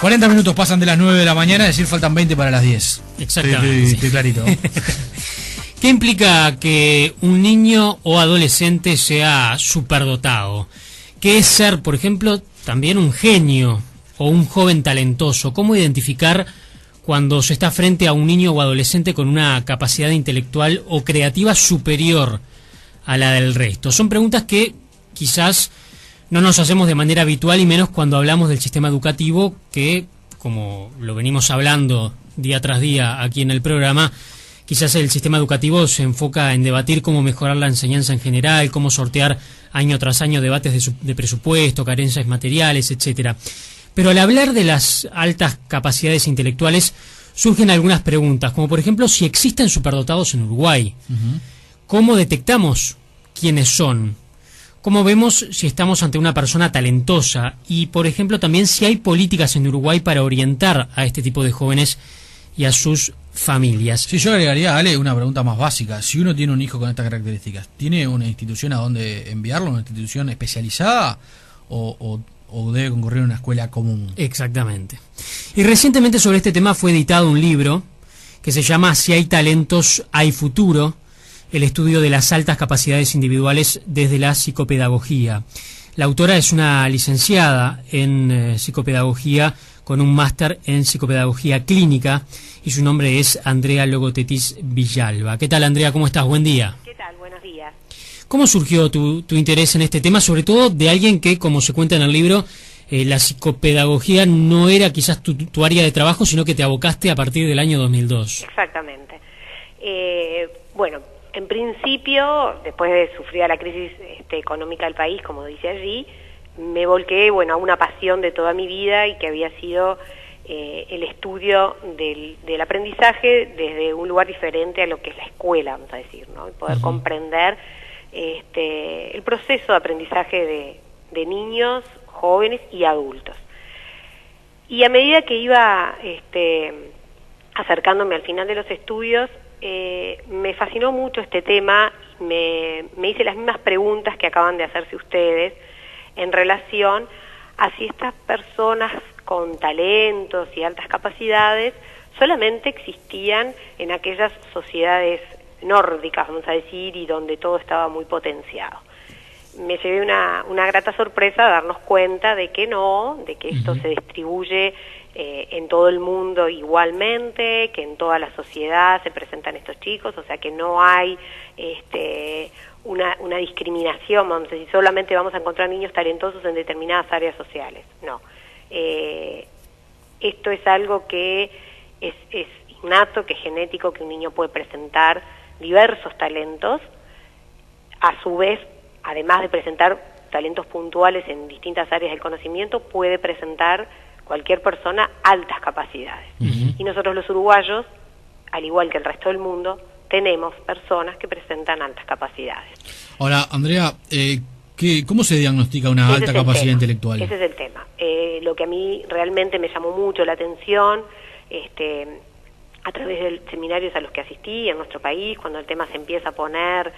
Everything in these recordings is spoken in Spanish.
40 minutos pasan de las 9 de la mañana, es decir, faltan 20 para las 10. Exactamente. Estoy clarito. ¿Qué implica que un niño o adolescente sea superdotado? ¿Qué es ser, por ejemplo, también un genio o un joven talentoso? ¿Cómo identificar cuando se está frente a un niño o adolescente con una capacidad intelectual o creativa superior a la del resto? Son preguntas que quizás no nos hacemos de manera habitual, y menos cuando hablamos del sistema educativo que, como lo venimos hablando día tras día aquí en el programa, quizás el sistema educativo se enfoca en debatir cómo mejorar la enseñanza en general, cómo sortear año tras año debates de presupuesto, carencias materiales, etcétera. Pero al hablar de las altas capacidades intelectuales surgen algunas preguntas, como por ejemplo si existen superdotados en Uruguay. ¿Cómo detectamos quiénes son? ¿Cómo vemos si estamos ante una persona talentosa? Y, por ejemplo, también si hay políticas en Uruguay para orientar a este tipo de jóvenes y a sus familias. Sí, yo agregaría, Ale, una pregunta más básica. Si uno tiene un hijo con estas características, ¿tiene una institución a donde enviarlo? ¿Una institución especializada? ¿O debe concurrir a una escuela común? Exactamente. Y recientemente sobre este tema fue editado un libro que se llama Si hay talentos, hay futuro, el estudio de las altas capacidades individuales desde la psicopedagogía. La autora es una licenciada en psicopedagogía con un máster en psicopedagogía clínica y su nombre es Andrea Logotetis Villalba. ¿Qué tal, Andrea? ¿Cómo estás? Buen día. ¿Qué tal? Buenos días. ¿Cómo surgió tu interés en este tema, sobre todo de alguien que, como se cuenta en el libro, la psicopedagogía no era quizás tu área de trabajo, sino que te abocaste a partir del año 2002? Exactamente. Bueno, en principio, después de sufrir la crisis económica del país, como dice allí, me volqué, a una pasión de toda mi vida, y que había sido el estudio del aprendizaje desde un lugar diferente a lo que es la escuela, vamos a decir, ¿no? Y poder comprender el proceso de aprendizaje de niños, jóvenes y adultos. Y a medida que iba acercándome al final de los estudios, me fascinó mucho este tema. Me hice las mismas preguntas que acaban de hacerse ustedes en relación a si estas personas con talentos y altas capacidades solamente existían en aquellas sociedades nórdicas, vamos a decir, y donde todo estaba muy potenciado. Me llevé una grata sorpresa a darnos cuenta de que no, de que esto se distribuye en todo el mundo igualmente, que en toda la sociedad se presentan estos chicos, o sea que no hay una discriminación, vamos a decir, solamente vamos a encontrar niños talentosos en determinadas áreas sociales. No. Esto es algo que es innato, que es genético, que un niño puede presentar diversos talentos, a su vez, además de presentar talentos puntuales en distintas áreas del conocimiento, puede presentar cualquier persona altas capacidades. Y nosotros los uruguayos, al igual que el resto del mundo, tenemos personas que presentan altas capacidades. Ahora, Andrea, ¿cómo se diagnostica una alta capacidad intelectual? Ese es el tema. Lo que a mí realmente me llamó mucho la atención, a través de seminarios a los que asistí en nuestro país, cuando el tema se empieza a poner,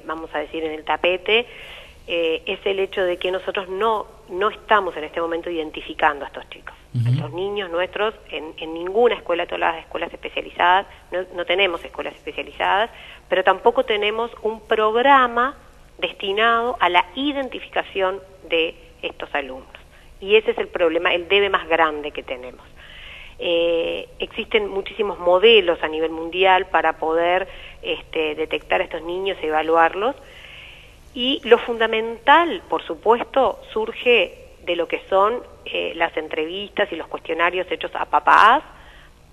vamos a decir, en el tapete, es el hecho de que nosotros no estamos en este momento identificando a estos chicos. A estos niños nuestros, en ninguna escuela, todas las escuelas especializadas, no tenemos escuelas especializadas, pero tampoco tenemos un programa destinado a la identificación de estos alumnos. Y ese es el problema, el debe más grande que tenemos. Existen muchísimos modelos a nivel mundial para poder detectar a estos niños y evaluarlos, y lo fundamental, por supuesto, surge de lo que son las entrevistas y los cuestionarios hechos a papás,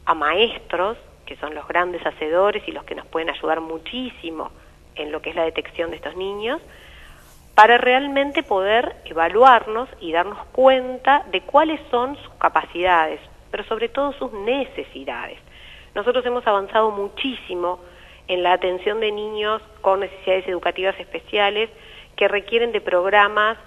a maestros, que son los grandes hacedores y los que nos pueden ayudar muchísimo en lo que es la detección de estos niños, para realmente poder evaluarnos y darnos cuenta de cuáles son sus capacidades, pero sobre todo sus necesidades. Nosotros hemos avanzado muchísimo en la atención de niños con necesidades educativas especiales que requieren de programas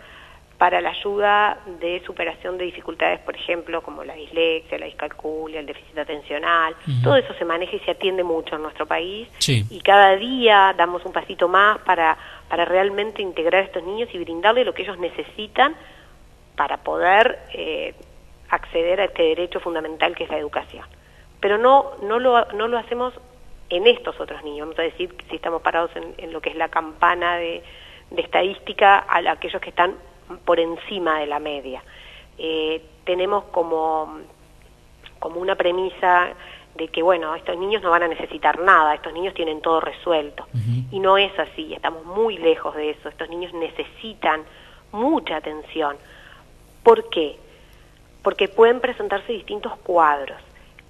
para la ayuda de superación de dificultades, por ejemplo, como la dislexia, la discalculia, el déficit atencional. Todo eso se maneja y se atiende mucho en nuestro país. Sí. Y cada día damos un pasito más para realmente integrar a estos niños y brindarles lo que ellos necesitan para poder acceder a este derecho fundamental que es la educación. Pero no lo hacemos en estos otros niños. Vamos a decir que si estamos parados en lo que es la campana de estadística a aquellos que están por encima de la media. Tenemos como una premisa de que, bueno, estos niños no van a necesitar nada, estos niños tienen todo resuelto. Y no es así, estamos muy lejos de eso. Estos niños necesitan mucha atención. ¿Por qué? Porque pueden presentarse distintos cuadros.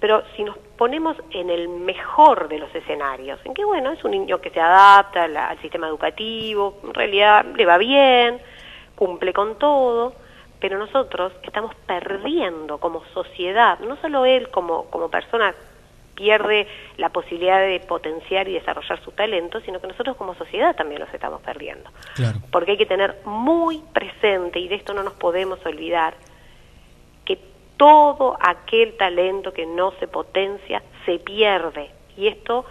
Pero si nos ponemos en el mejor de los escenarios, en que, bueno, es un niño que se adapta al sistema educativo, en realidad le va bien, cumple con todo, pero nosotros estamos perdiendo como sociedad, no solo él como persona pierde la posibilidad de potenciar y desarrollar su talento, sino que nosotros como sociedad también los estamos perdiendo. Claro. Porque hay que tener muy presente, y de esto no nos podemos olvidar, que todo aquel talento que no se potencia se pierde. Y esto,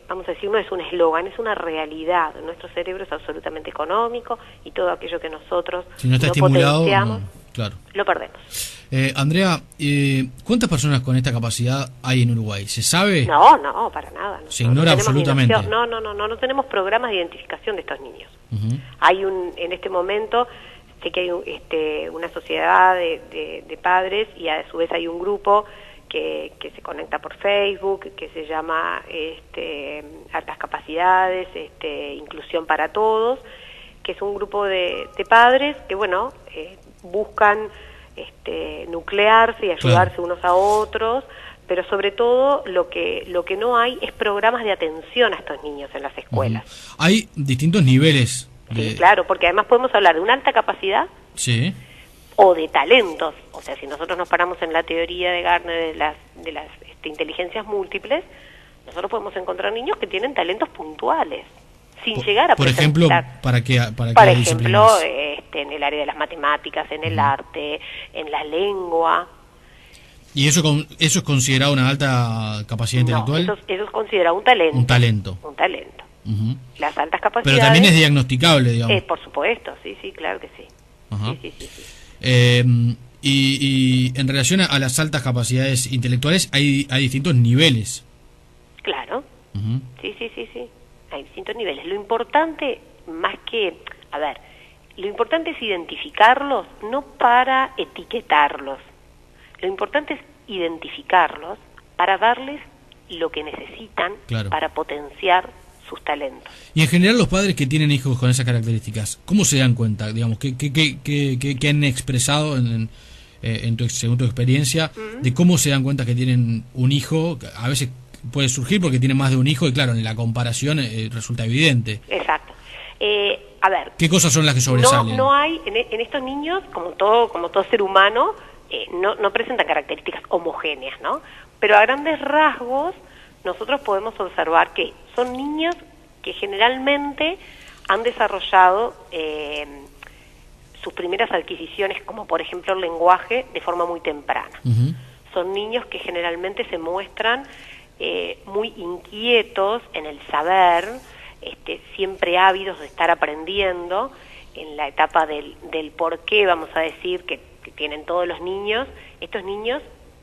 vamos a decir, no es un eslogan, es una realidad. Nuestro cerebro es absolutamente económico y todo aquello que nosotros si no está no estimulado, potenciamos, claro, lo perdemos. Andrea, ¿cuántas personas con esta capacidad hay en Uruguay? ¿Se sabe? No, para nada. Se ignora absolutamente. No tenemos programas de identificación de estos niños. Hay en este momento, sé que hay una sociedad de padres y a su vez hay un grupo que se conecta por Facebook, que se llama Altas Capacidades, Inclusión para Todos, que es un grupo de padres que, bueno, buscan nuclearse y ayudarse unos a otros, pero sobre todo lo que no hay es programas de atención a estos niños en las escuelas. Hay distintos niveles. Sí, claro, porque además podemos hablar de una alta capacidad o de talentos. O sea, si nosotros nos paramos en la teoría de Gardner de las inteligencias múltiples, nosotros podemos encontrar niños que tienen talentos puntuales, sin llegar a por ejemplo, ¿para qué por ejemplo, en el área de las matemáticas, en el arte, en la lengua. ¿Y eso es considerado una alta capacidad intelectual? Eso es considerado un talento. Un talento. Las altas capacidades... Pero también es diagnosticable, digamos. Por supuesto, sí, claro que sí. Y en relación a las altas capacidades intelectuales, hay distintos niveles. Claro. Sí. Hay distintos niveles. Lo importante, lo importante es identificarlos, no para etiquetarlos. Lo importante es identificarlos para darles lo que necesitan para potenciar sus talentos. Y en general los padres que tienen hijos con esas características, ¿cómo se dan cuenta? Digamos, ¿qué han expresado según tu experiencia, de cómo se dan cuenta que tienen un hijo? A veces puede surgir porque tienen más de un hijo y claro, en la comparación resulta evidente. Exacto. ¿Qué cosas son las que sobresalen? No hay, en estos niños, como todo ser humano, no presentan características homogéneas, ¿no? Pero a grandes rasgos nosotros podemos observar que son niños que generalmente han desarrollado sus primeras adquisiciones, como por ejemplo el lenguaje, de forma muy temprana. Son niños que generalmente se muestran muy inquietos en el saber, siempre ávidos de estar aprendiendo, en la etapa del por qué, vamos a decir, que tienen todos los niños. Estos niños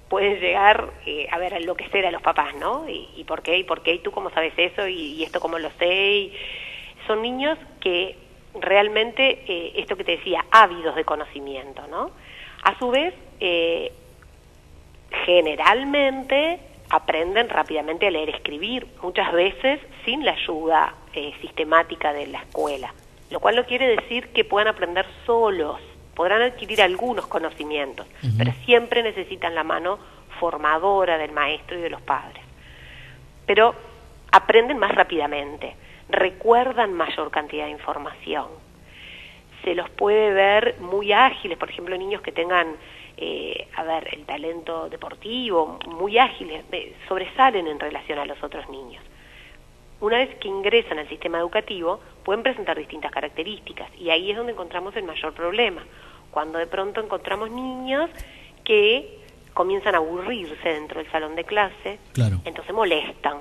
pueden llegar a enloquecer a los papás, ¿no? ¿Y por qué? ¿Y tú cómo sabes eso? ¿Y esto cómo lo sé? Son niños que realmente, esto que te decía, ávidos de conocimiento, ¿no? A su vez, generalmente aprenden rápidamente a leer y escribir, muchas veces sin la ayuda sistemática de la escuela, lo cual no quiere decir que puedan aprender solos. Podrán adquirir algunos conocimientos, pero siempre necesitan la mano formadora del maestro y de los padres. Pero aprenden más rápidamente, recuerdan mayor cantidad de información. Se los puede ver muy ágiles, por ejemplo, niños que tengan, el talento deportivo, muy ágiles, sobresalen en relación a los otros niños. Una vez que ingresan al sistema educativo, pueden presentar distintas características, y ahí es donde encontramos el mayor problema. Cuando de pronto encontramos niños que comienzan a aburrirse dentro del salón de clase, entonces molestan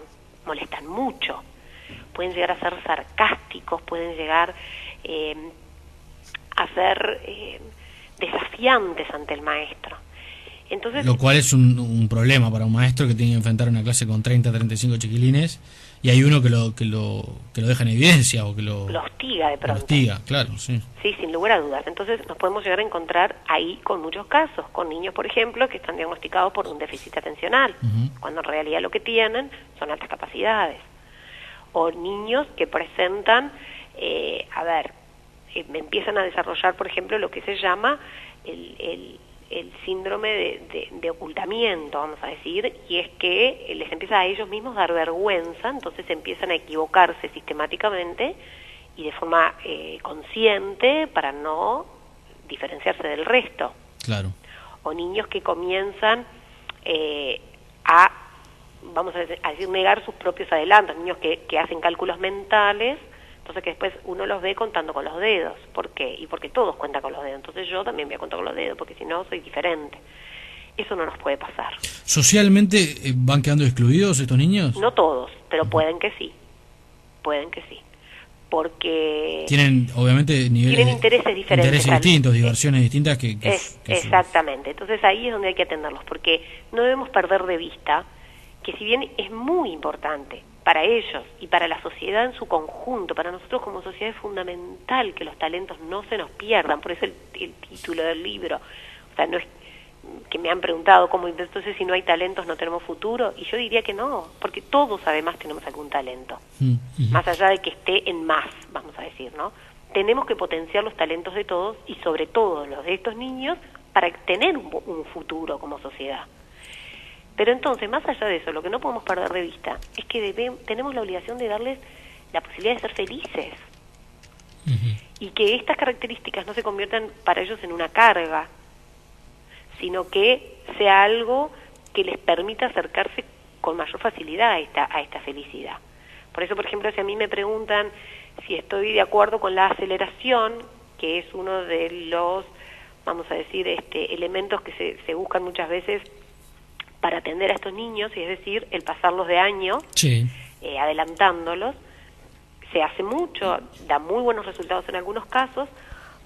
mucho. Pueden llegar a ser sarcásticos, pueden llegar a ser desafiantes ante el maestro. Entonces, lo cual es un problema para un maestro que tiene que enfrentar una clase con 30, 35 chiquilines y hay uno que lo deja en evidencia o que lo hostiga de pronto. Lo hostiga, claro, sí. Sí, sin lugar a dudas. Entonces nos podemos llegar a encontrar ahí con muchos casos, con niños, por ejemplo, que están diagnosticados por un déficit atencional, cuando en realidad lo que tienen son altas capacidades. O niños que presentan, empiezan a desarrollar, por ejemplo, lo que se llama el síndrome de ocultamiento, vamos a decir, y es que les empieza a ellos mismos dar vergüenza, entonces empiezan a equivocarse sistemáticamente y de forma consciente para no diferenciarse del resto. Claro. O niños que comienzan a, vamos a decir, negar sus propios adelantos, niños que hacen cálculos mentales, entonces que después uno los ve contando con los dedos. ¿Por qué? Y porque todos cuentan con los dedos, entonces yo también voy a contar con los dedos, porque si no soy diferente. Eso no nos puede pasar. ¿Socialmente van quedando excluidos estos niños? No todos, pero pueden que sí. Pueden que sí. Porque tienen, obviamente, tienen intereses diferentes. Intereses distintos, diversiones distintas que exactamente. Entonces ahí es donde hay que atenderlos, porque no debemos perder de vista que si bien es muy importante para ellos y para la sociedad en su conjunto, para nosotros como sociedad es fundamental que los talentos no se nos pierdan, por eso el título del libro. O sea, no es que me han preguntado cómo, entonces si no hay talentos no tenemos futuro, y yo diría que no, porque todos además tenemos algún talento, más allá de que esté en más, vamos a decir, ¿no? Tenemos que potenciar los talentos de todos y sobre todo los de estos niños para tener un futuro como sociedad. Pero entonces, más allá de eso, lo que no podemos perder de vista es que tenemos la obligación de darles la posibilidad de ser felices y que estas características no se conviertan para ellos en una carga, sino que sea algo que les permita acercarse con mayor facilidad a esta felicidad. Por eso, por ejemplo, si a mí me preguntan si estoy de acuerdo con la aceleración, que es uno de los, vamos a decir, elementos que se buscan muchas veces para atender a estos niños, y es decir, el pasarlos de año, adelantándolos, se hace mucho, da muy buenos resultados en algunos casos,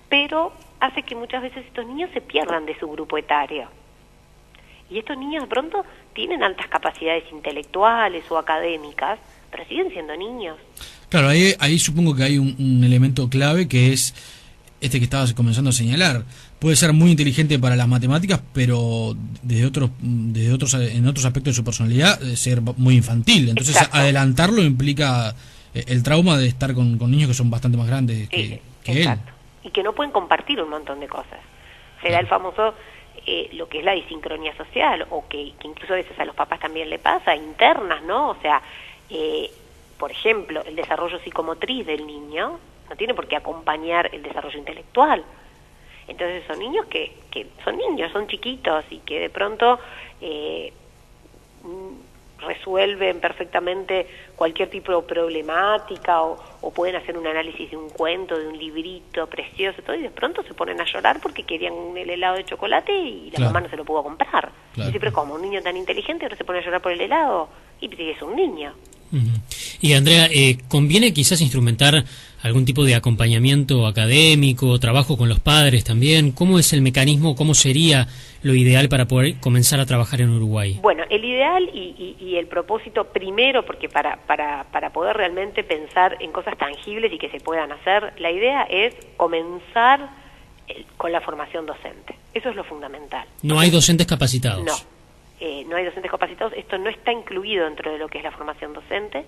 pero hace que muchas veces estos niños se pierdan de su grupo etario. Y estos niños de pronto tienen altas capacidades intelectuales o académicas, pero siguen siendo niños. Claro, ahí supongo que hay un elemento clave que es que estabas comenzando a señalar. Puede ser muy inteligente para las matemáticas, pero en otros aspectos de su personalidad ser muy infantil. Entonces, adelantarlo implica el trauma de estar con niños que son bastante más grandes que él. Y que no pueden compartir un montón de cosas. Se da el famoso, lo que es la disincronía social, o que incluso a veces a los papás también le pasa, internas, ¿no? O sea, por ejemplo, el desarrollo psicomotriz del niño no tiene por qué acompañar el desarrollo intelectual. Entonces son niños que son niños, son chiquitos y que de pronto resuelven perfectamente cualquier tipo de problemática o pueden hacer un análisis de un cuento, de un librito precioso, todo, y de pronto se ponen a llorar porque querían el helado de chocolate y la mamá no se lo pudo comprar. Y dice, pero ¿cómo? Un niño tan inteligente ahora se pone a llorar por el helado, y es un niño. Y Andrea, ¿conviene quizás instrumentar algún tipo de acompañamiento académico, trabajo con los padres también? ¿Cómo es el mecanismo, cómo sería lo ideal para poder comenzar a trabajar en Uruguay? Bueno, el ideal y el propósito primero, porque para poder realmente pensar en cosas tangibles y que se puedan hacer, la idea es comenzar con la formación docente. Eso es lo fundamental. ¿No hay docentes capacitados? No. No hay docentes capacitados, esto no está incluido dentro de lo que es la formación docente.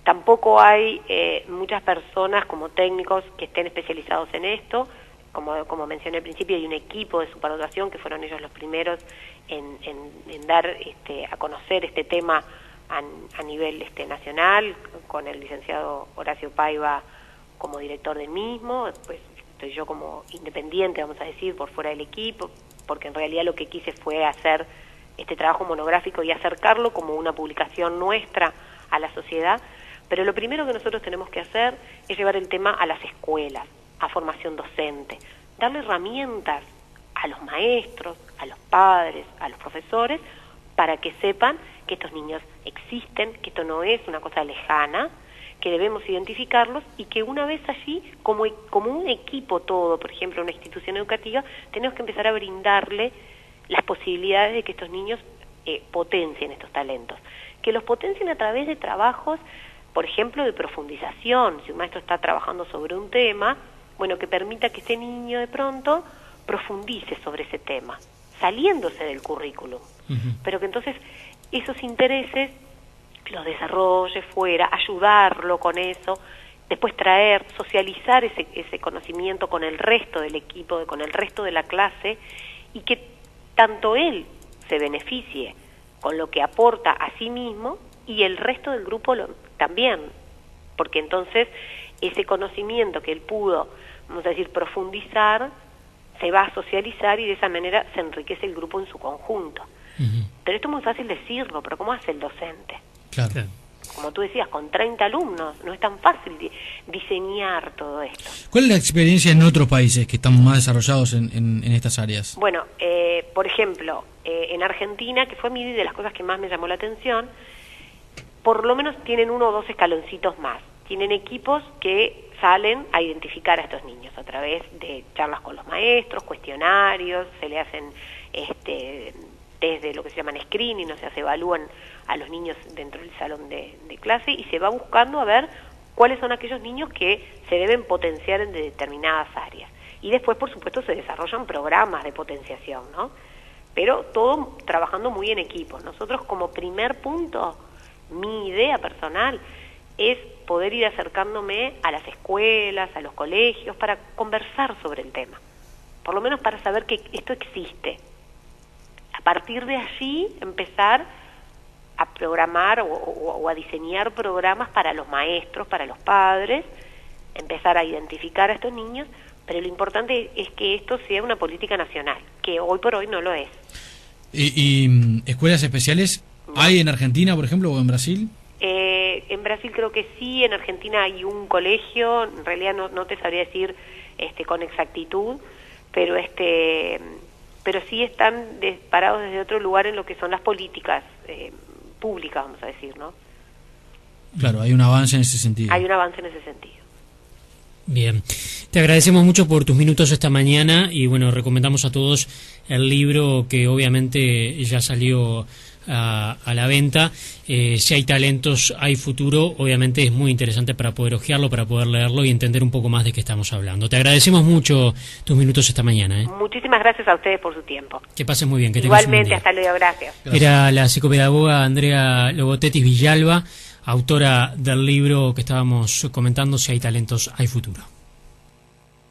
Tampoco hay muchas personas como técnicos que estén especializados en esto. Como mencioné al principio, hay un equipo de superdotación que fueron ellos los primeros en dar a conocer este tema a nivel nacional, con el licenciado Horacio Paiva como director del mismo. Pues estoy yo como independiente, vamos a decir, por fuera del equipo, porque en realidad lo que quise fue hacer este trabajo monográfico y acercarlo como una publicación nuestra a la sociedad. Pero lo primero que nosotros tenemos que hacer es llevar el tema a las escuelas, a formación docente, darle herramientas a los maestros, a los padres, a los profesores, para que sepan que estos niños existen, que esto no es una cosa lejana, que debemos identificarlos y que una vez allí, como un equipo todo, por ejemplo, una institución educativa, tenemos que empezar a brindarle las posibilidades de que estos niños potencien estos talentos, que los potencien a través de trabajos, por ejemplo, de profundización. Si un maestro está trabajando sobre un tema, bueno, que permita que este niño de pronto profundice sobre ese tema, saliéndose del currículum, pero que entonces esos intereses los desarrolle fuera, ayudarlo con eso, después traer, socializar ese conocimiento con el resto del equipo, con el resto de la clase, y que tanto él se beneficie con lo que aporta a sí mismo y el resto del grupo también, porque entonces ese conocimiento que él pudo, vamos a decir, profundizar, se va a socializar y de esa manera se enriquece el grupo en su conjunto. Pero esto es muy fácil decirlo, pero ¿cómo hace el docente? Claro. Como tú decías, con 30 alumnos, no es tan fácil diseñar todo esto. ¿Cuál es la experiencia en otros países que están más desarrollados en estas áreas? Bueno, por ejemplo, en Argentina, que fue a mí de las cosas que más me llamó la atención, por lo menos tienen 1 o 2 escaloncitos más. Tienen equipos que salen a identificar a estos niños a través de charlas con los maestros, cuestionarios, se le hacen desde lo que se llaman screening, o sea, se evalúan a los niños dentro del salón de clase y se va buscando a ver cuáles son aquellos niños que se deben potenciar en determinadas áreas. Y después, por supuesto, se desarrollan programas de potenciación, ¿no? Pero todo trabajando muy en equipo. Nosotros, como primer punto, mi idea personal es poder ir acercándome a las escuelas, a los colegios, para conversar sobre el tema. Por lo menos para saber que esto existe. A partir de allí empezar a programar o a diseñar programas para los maestros, para los padres, empezar a identificar a estos niños, pero lo importante es que esto sea una política nacional, que hoy por hoy no lo es. ¿Y escuelas especiales hay en Argentina, por ejemplo, o en Brasil? En Brasil creo que sí, en Argentina hay un colegio, en realidad no te sabría decir con exactitud, pero pero sí están parados desde otro lugar en lo que son las políticas públicas, vamos a decir, ¿no? Claro, hay un avance en ese sentido. Hay un avance en ese sentido. Bien, te agradecemos mucho por tus minutos esta mañana y bueno, recomendamos a todos el libro que obviamente ya salió a la venta. Si hay talentos, hay futuro. Obviamente es muy interesante para poder hojearlo, para poder leerlo y entender un poco más de qué estamos hablando. Te agradecemos mucho tus minutos esta mañana. Muchísimas gracias a ustedes por su tiempo. Que pases muy bien. Que tengas un buen Igualmente, día. hasta luego, gracias. Era la psicopedagoga Andrea Logotetis Villalba, autora del libro que estábamos comentando, Si hay talentos, hay futuro.